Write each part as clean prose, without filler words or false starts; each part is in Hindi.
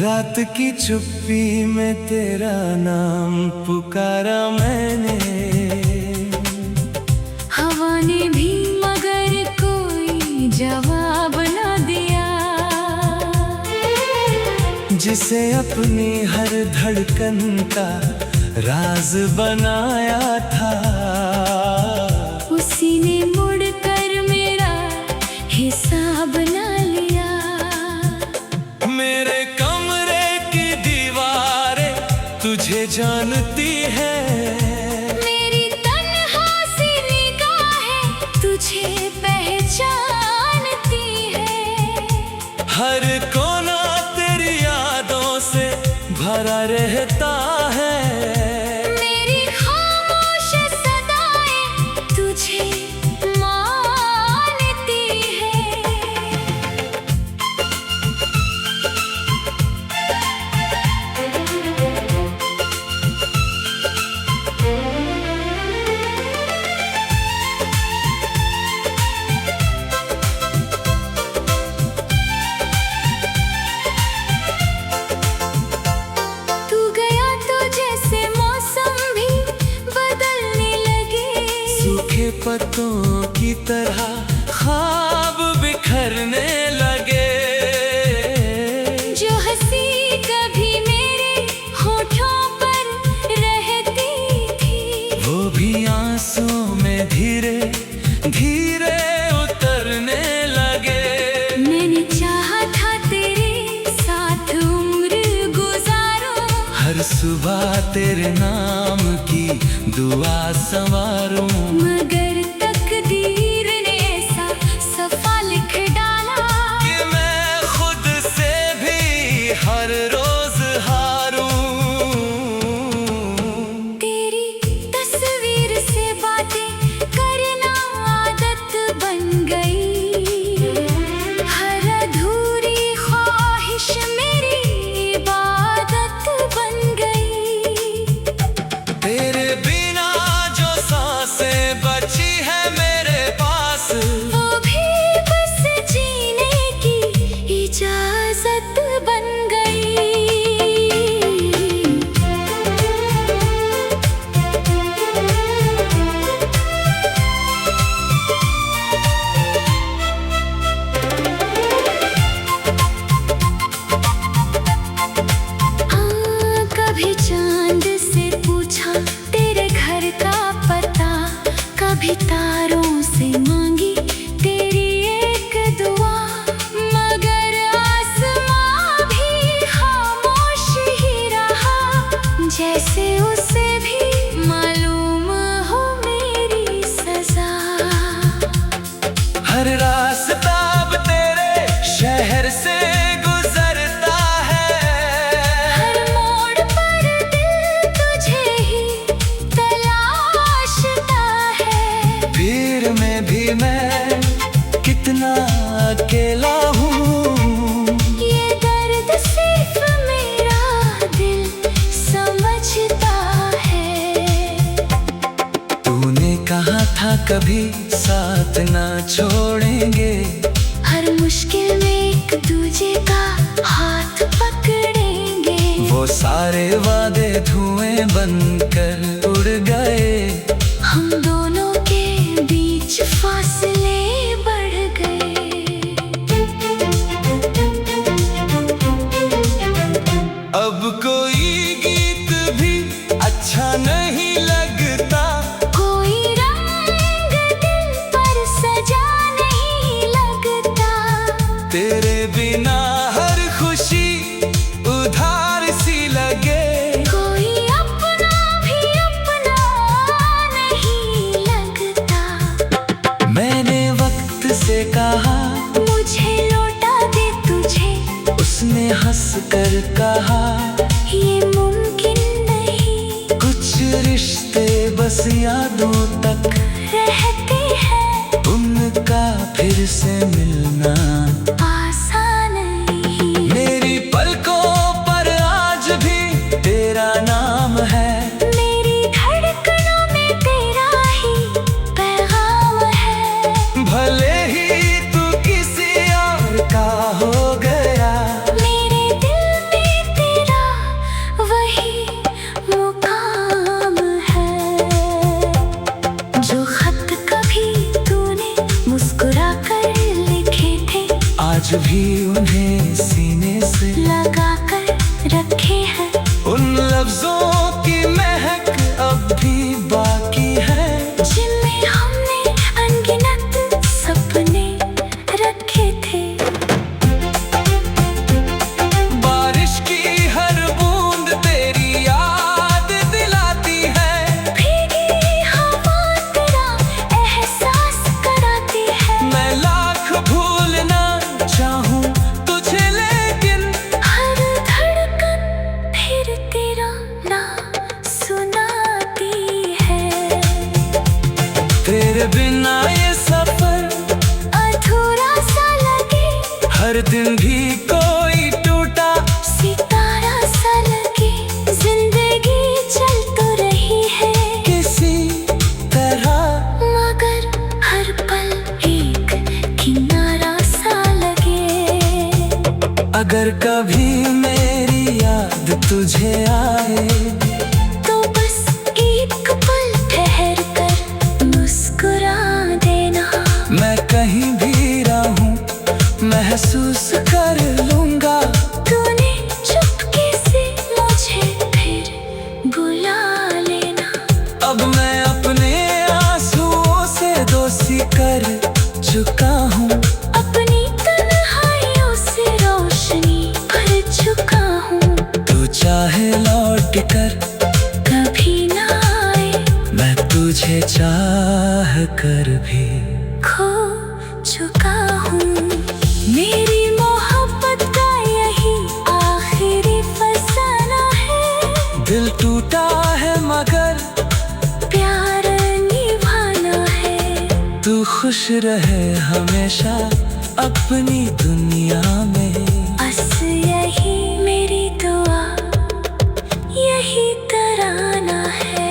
रात की चुप्पी में तेरा नाम पुकारा मैंने। हवा ने भी मगर कोई जवाब न दिया। जिसे अपनी हर धड़कन का राज बनाया था, उसी ने मुड़कर मेरा हिसाब न लिया। मेरे कमरे की दीवारें तुझे जानती है, मेरी तन्हा सी निगाहें तुझे पहचानती है। हर कोना तेरी यादों से भरा रहता है। मेरी खामोश सदाएं तुझे मानती है। तू गया तो जैसे मौसम भी बदलने लगे। सूखे पत्तों की तरह ख्वाब बिखरने लगे। जो हंसी कभी मेरे होठों पर रहती थी, वो भी आंसुओं में धीरे धीरे उतरने लगे। मैंने चाहा था तेरे साथ उम्र गुजारूं। हर सुबह तेरे नाम की दुआ संवारूं। मगर तकदीर ने ऐसा सफा लिख डाला कि मैं खुद से भी हर रोज हारूं। तेरी तस्वीर से बातें करना आदत बन गई। हर अधूरी ख्वाहिश मेरी इबादत बन गई। तेरे बिना जो सांसें बची है मेरे पास, वो भी बस जीने की इजाजत बन गई। हाँ, कभी चांद से पूछा तेरे घर का पता, कभी तारों से मांगी तेरी एक दुआ। मगर आसमां भी खामोश ही रहा, जैसे उसे भी मालूम हो मेरी सजा। हर रास्ता अब तेरे शहर से गुजरता है। हर मोड़ पर दिल तुझे ही तलाशता है। भीड़ में भी मैं कितना अकेला हूँ। ये दर्द सिर्फ मेरा दिल समझता है। तूने कहा था कभी साथ ना छोड़ेंगे। हर मुश्किल में एक दूजे का हाथ पकड़ेंगे। वो सारे वादे धुएं बनकर उड़ गए। हम दोनों के बीच फासले बढ़ गए। अब कोई गीत भी अच्छा नहीं लगता। कोई रंग दिल पर सजा नहीं लगता। तेरे बिना हर खुशी उधार सी लगे। कोई अपना भी अपना नहीं लगता। मैंने वक्त से कहा मुझे लौटा दे तुझे, उसने हंस कर कहा ये मुमकिन नहीं। कुछ रिश्ते बस यादों तक रहते हैं, उनका फिर से मिलना आसान नहीं। मेरी पलकों पर आज भी तेरा नाम है। मेरी धड़कनों में तेरा ही पैगाम है। भले ही तू किसी और का हो गया, मेरे दिल में आज भी उन्हें सीने से लगा कर रखे हैं। उन लफ्जों की महक अब भी बाकी है, जिनमें हमने अनगिनत सपने रखे थे। बारिश की हर बूंद तेरी याद दिलाती है, भीगी हवा तेरा एहसास कराती है। मैं लाख भूलना चाहूं तुझे लेकिन हर धड़कन फिर तेरा नाम सुनाती है। तेरे बिना ये सफर अधूरा सा लगे, हर दिन भी कोई टूटा सितारा सा लगे। जिंदगी चल तो रही है किसी तरह, मगर हर पल एक किनारा सा लगे। अगर कभी मेरी याद तुझे आए तो बस एक पल ठहर कर मुस्कुरा देना। मैं कहीं भी रहूं महसूस कर लूंगा, तूने चुपके से मुझे फिर बुला लेना। अब मैं अपने आंसुओं से दोस्ती कर चुका हूँ, अपनी तन्हाइयों से रोशनी भर चुका हूँ। तू चाहे लौट कर कभी ना आए, मैं तुझे चाह कर भी खो चुका हूँ। मेरी मोहब्बत का यही आखिरी फसाना है। दिल टूटा है मगर प्यार निभाना है। तू खुश रहे हमेशा अपनी दुनिया में। बस यही मेरी दुआ, यही तराना है।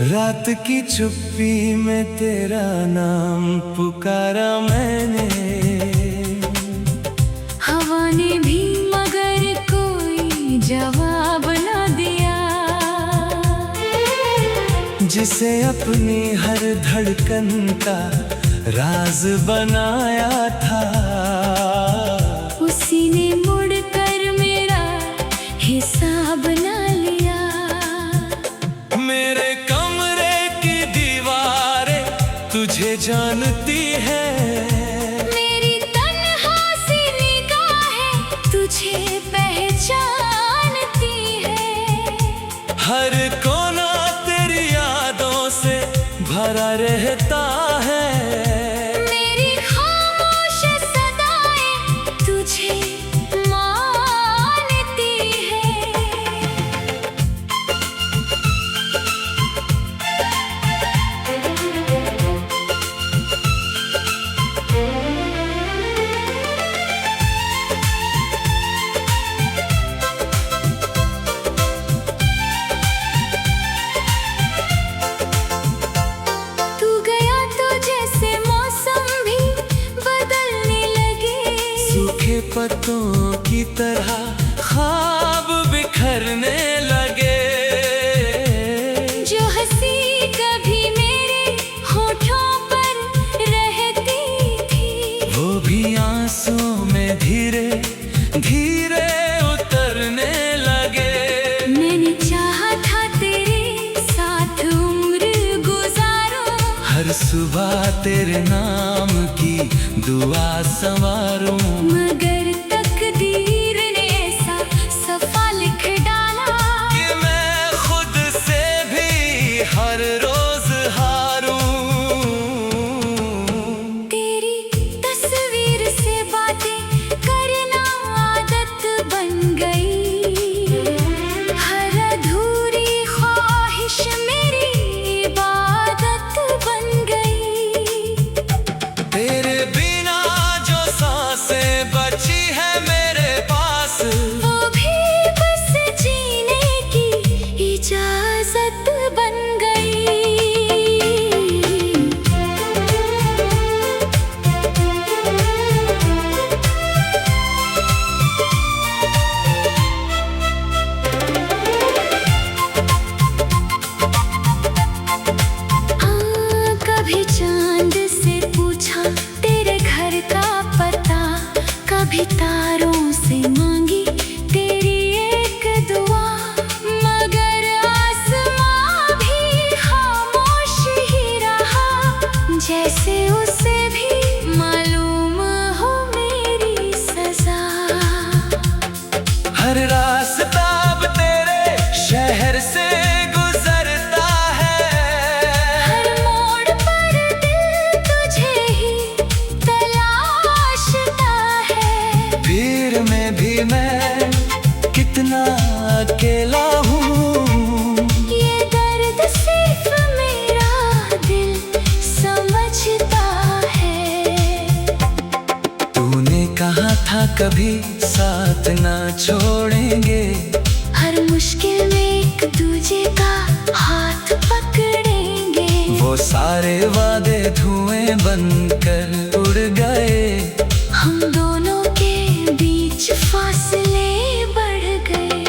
रात की चुप्पी में तेरा नाम पुकारा मैंने, हवा ने भी मगर कोई जवाब न दिया। जिसे अपनी हर धड़कन का राज बनाया था, उसी ने मुड़कर मेरा हिसाब न लिया। मेरे कमरे की दीवारें तुझे जानती है, मेरी तन्हा सी निगाहें तुझे पहचानती है। हर कोना तेरी यादों से भरा रहता है। मेरी खामोश सदाएं तुझे मानती है। तू गया तो जैसे मौसम भी बदलने लगे। सूखे पत्तों की तरह ख्वाब बिखरने लगे। जो हंसी कभी मेरे होठों पर रहती थी, वो भी आंसुओं में धीरे धीरे उतरने लगे। मैंने चाहा था तेरे साथ उम्र गुजारूं। हर सुबह तेरे नाम की दुआ संवारूं, मगर तकदीर ने ऐसा सफा लिख डाला कि मैं खुद से भी हर रोज हारूं। तेरी तस्वीर से बातें करना आदत बन गई। हर अधूरी ख्वाहिश मेरी इबादत कभी साथ ना छोड़ेंगे। हर मुश्किल में एक दूजे का हाथ पकड़ेंगे। वो सारे वादे धुएं बनकर उड़ गए। हम दोनों के बीच फासले बढ़ गए।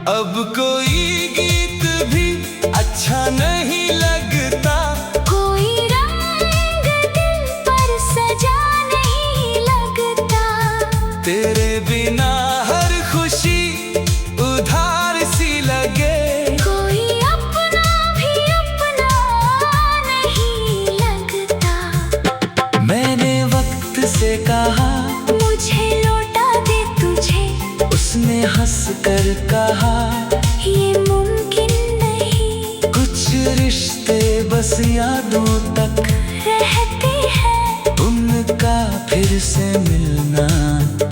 अब कोई गीत भी अच्छा नहीं लगता। कोई रंग दिल पर सजा नहीं लगता। तेरे बिना हर खुशी उधार सी लगे। कोई अपना भी अपना नहीं लगता। मैंने वक्त से कहा मुझे लौटा दे तुझे। उसने हंस कर कहा ये मुमकिन नहीं। कुछ रिश्ते बस यादों तक रहते हैं। उनका फिर से मिलना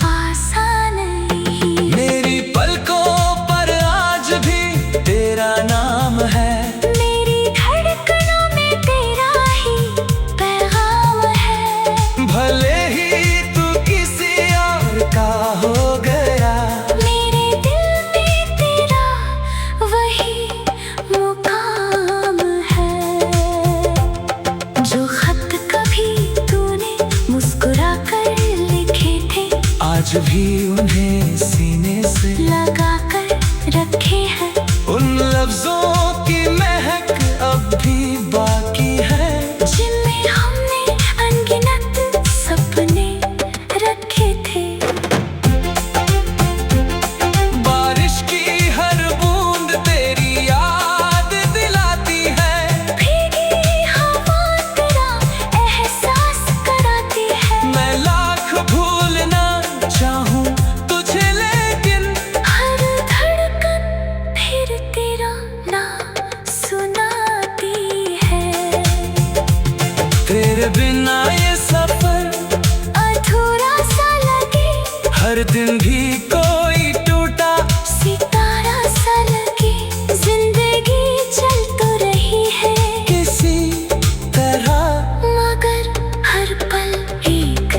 आसान नहीं। मेरी पलकों पर आज भी तेरा नाम है। मेरी धड़कनों में तेरा ही पैगाम है। भले ही तू किसी और का हो गया। मेरे दिल में तेरा वही मुकाम है। जो खत कभी तूने मुस्कुरा कर लिखे थे, आज भी उन्हें सीने से लगा कर रखे हैं। उन लफ्जों की महक अब भी बाकी है। जिनमें हमने अनगिनत सपने रखे थे। बारिश की हर बूंद तेरी याद दिलाती है। भीगी हवा तेरा एहसास कराती है। मैं लाख भूलना चाहूं तुझे, लेकिन हर धड़कन फिर तेरा नाम सुनाती है। तेरे बिना ये सफर अधूरा सा लगे। हर दिन भी कोई टूटा सितारा सा लगे। जिंदगी चल तो रही है किसी तरह। मगर हर पल एक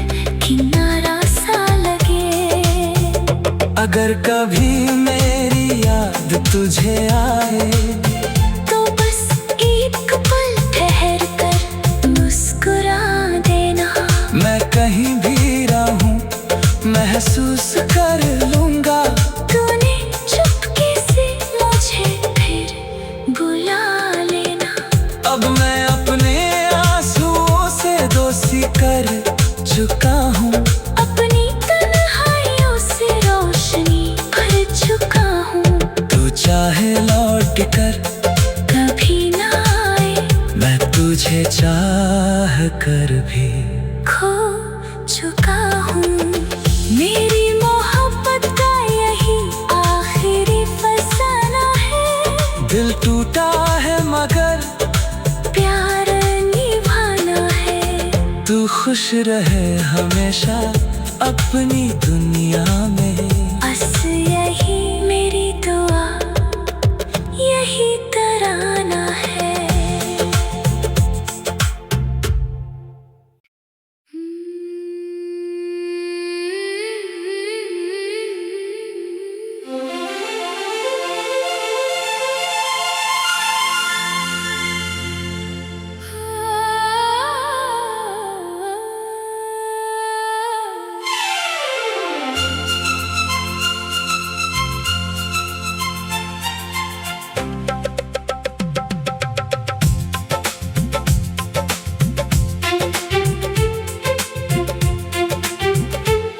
किनारा सा लगे। अगर कभी मेरी याद तुझे आए तो बस एक पल ठहर कर मुस्कुरा देना। मैं कहीं भी रहूं महसूस कर लूंगा। तूने चुपके से मुझे फिर बुला लेना। अब मैं अपने आंसुओं से दोस्ती कर चुका हूँ। अपनी तन्हाइयों से रोशनी भर चुका हूँ। तू चाहे लौट कर कभी ना आए, मैं तुझे चाह कर भी खो चुका हूँ। मेरी मोहब्बत का यही आखिरी फसाना है। दिल टूटा है मगर प्यार निभाना है। तू खुश रहे हमेशा अपनी दुनिया में। बस यही मेरी दुआ, यही तराना है।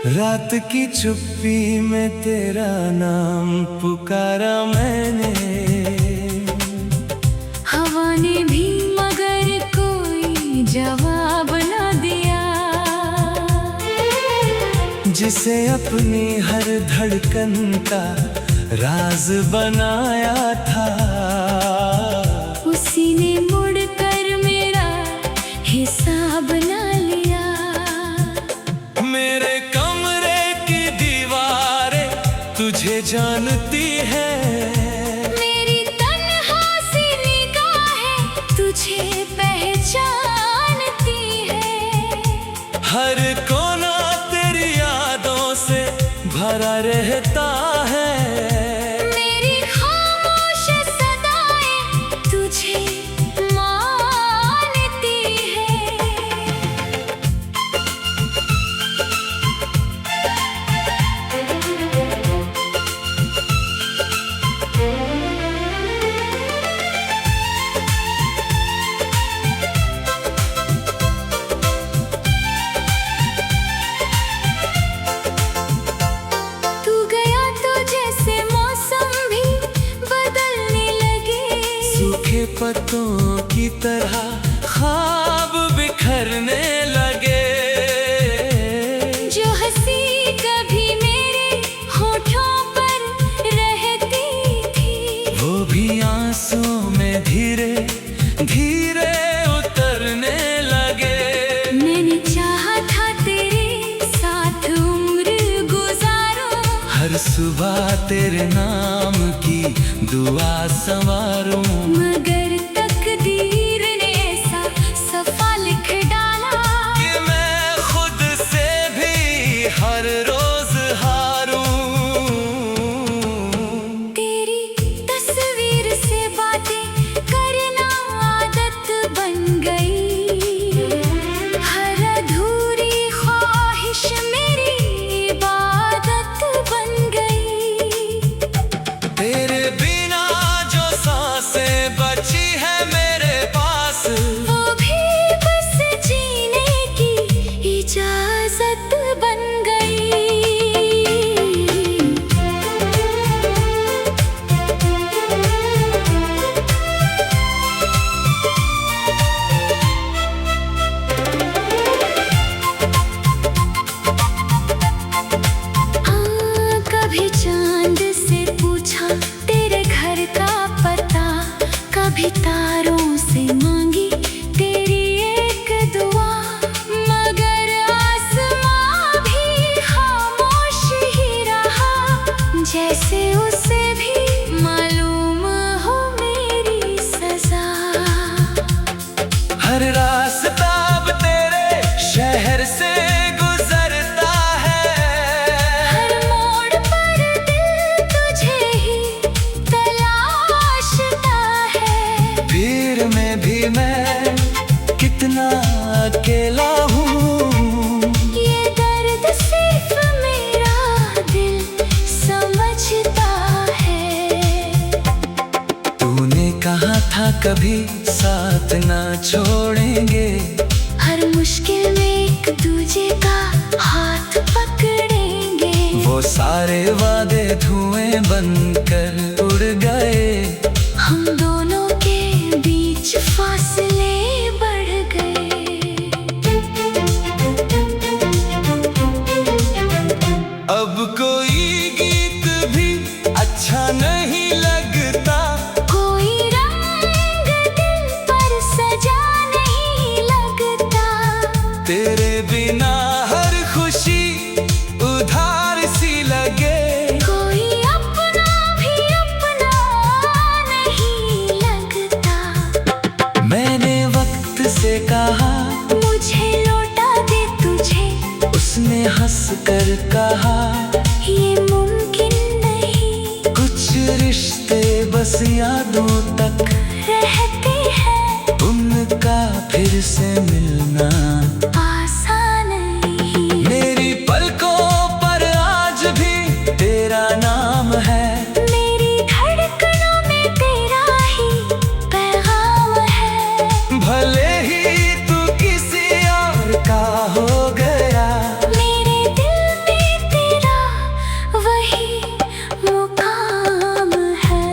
रात की चुप्पी में तेरा नाम पुकारा मैंने। हवा ने भी मगर कोई जवाब न दिया। जिसे अपनी हर धड़कन का राज बनाया था, उसी ने मुड़कर मेरा हिसाब न लिया। मेरे कमरे की दीवारें तुझे जानती है। मेरी तन्हा सी निगाहें तुझे पहचानती हर कोना तेरी यादों से भरा रहता है। मेरी खामोश सदाएं तुझे मानती है। तू गया तो जैसे मौसम भी बदलने लगे। सूखे पत्तों की तरह ख्वाब बिखरने लगे। जो हंसी कभी मेरे होठों पर रहती थी, वो भी आंसुओं में धीरे धीरे उतरने लगे। मैंने चाहा था तेरे साथ उम्र गुजारूं। हर सुबह तेरे नाम की दुआ संवारूं। मगर तकदीर ने ऐसा सफा लिख डाला कि मैं खुद से भी हर रोज हारूं। तेरी तस्वीर से बातें करना आदत बन गई। हर अधूरी ख्वाहिश मेरी इबादत बन गई। तेरे बिना जो सांसें बची है मेरे पास, वो भी बस जीने की इजाजत बन गई। कभी चांद से पूछा तेरे घर का पता, कभी तारों से मांगी तेरी एक दुआ। मगर आसमां भी खामोश ही रहा, जैसे उसे भी मालूम हो मेरी सजा। हर रास्ता अब तेरे शहर से गुजरता है। हर मोड़ पर दिल तुझे ही तलाशता है। भीड़ में भी मैं कितना अकेला हूँ। ये दर्द सिर्फ मेरा दिल समझता है। तूने कहा था कभी साथ ना छोड़ेंगे। हर मुश्किल में एक दूजे का हाथ पकड़ेंगे। वो सारे वादे धुएं बनकर उड़ गए। हम दोनों के बीच फासले बढ़ गए। अब कोई गीत भी अच्छा नहीं लगता। कोई रंग दिल पर सजा नहीं लगता। तेरे बिना हर खुशी उधार सी लगे। कोई अपना भी अपना नहीं लगता। मैंने वक्त से कहा मुझे लौटा दे तुझे। उसने हंस कर कहा ये मुमकिन नहीं। कुछ रिश्ते बस यादों तक रहते हैं, उनका फिर से मिलना आसान नहीं। मेरी पलकों पर आज भी तेरा नाम है। मेरी धड़कनों में तेरा ही पैगाम है। भले ही तू किसी और का हो गया, मेरे दिल में तेरा वही मुकाम है।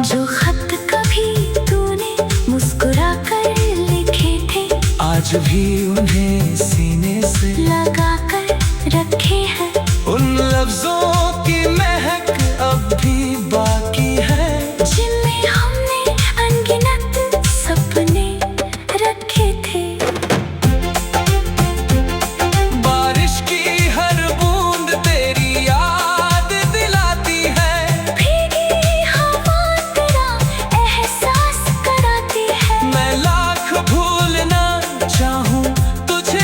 जो खत कभी तूने मुस्कुरा कर लिखे थे, आज भी उन्हें सीने से लगा कर रखे हैं। उन लफ्जों की महक अब भी बाकी है। जिनमें हमने अनगिनत सपने रखे थे। बारिश की हर बूंद तेरी याद दिलाती है। भीगी हवा तेरा एहसास कराती है। मैं लाख भूलना चाहूं तुझे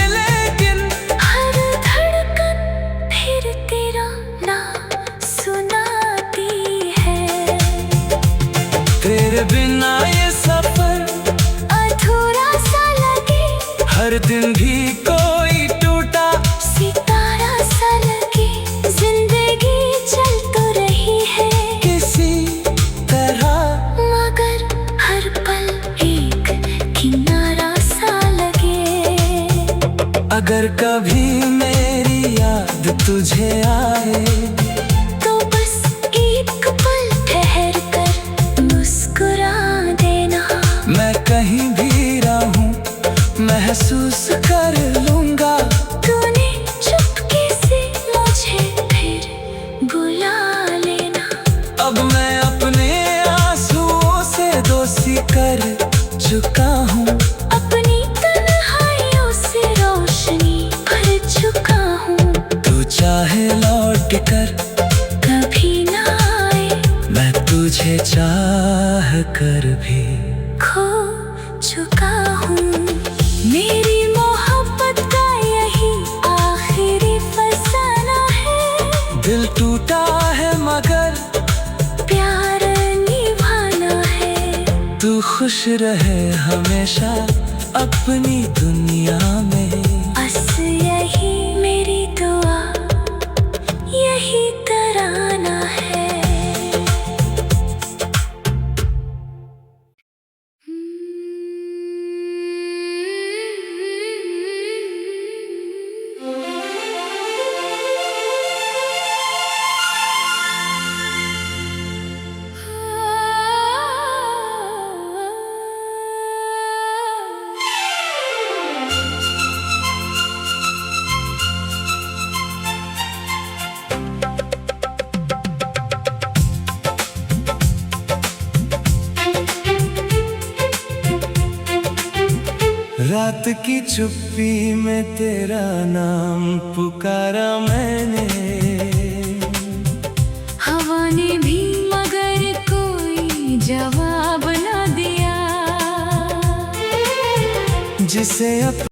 तेरे बिना ये सफर अधूरा सा लगे, हर दिन भी कोई टूटा सितारा सा लगे। जिंदगी चल तो रही है किसी तरह, मगर हर पल एक किनारा सा लगे। अगर कभी मेरी याद तुझे आए तो बस एक पल ठहर कर मुस्कुरा देना। मैं कहीं भी रहूं महसूस कर लूंगा, तूने चुपके से मुझे फिर बुला लेना। अब मैं अपने आंसुओं से दोस्ती कर चुका हूँ, अपनी तन्हाइयों से रोशनी भर चुका हूँ। तू चाहे लौट कर कभी ना आए, मैं तुझे चाह कर भी खो चुका हूँ। मेरी मोहब्बत का यही आखिरी फसाना है। दिल टूटा है मगर प्यार निभाना है। तू खुश रहे हमेशा अपनी दुनिया में। बस यही मेरी दुआ, यही तराना है। रात की चुप्पी में तेरा नाम पुकारा मैंने, हवा ने भी मगर कोई जवाब न दिया। जिसे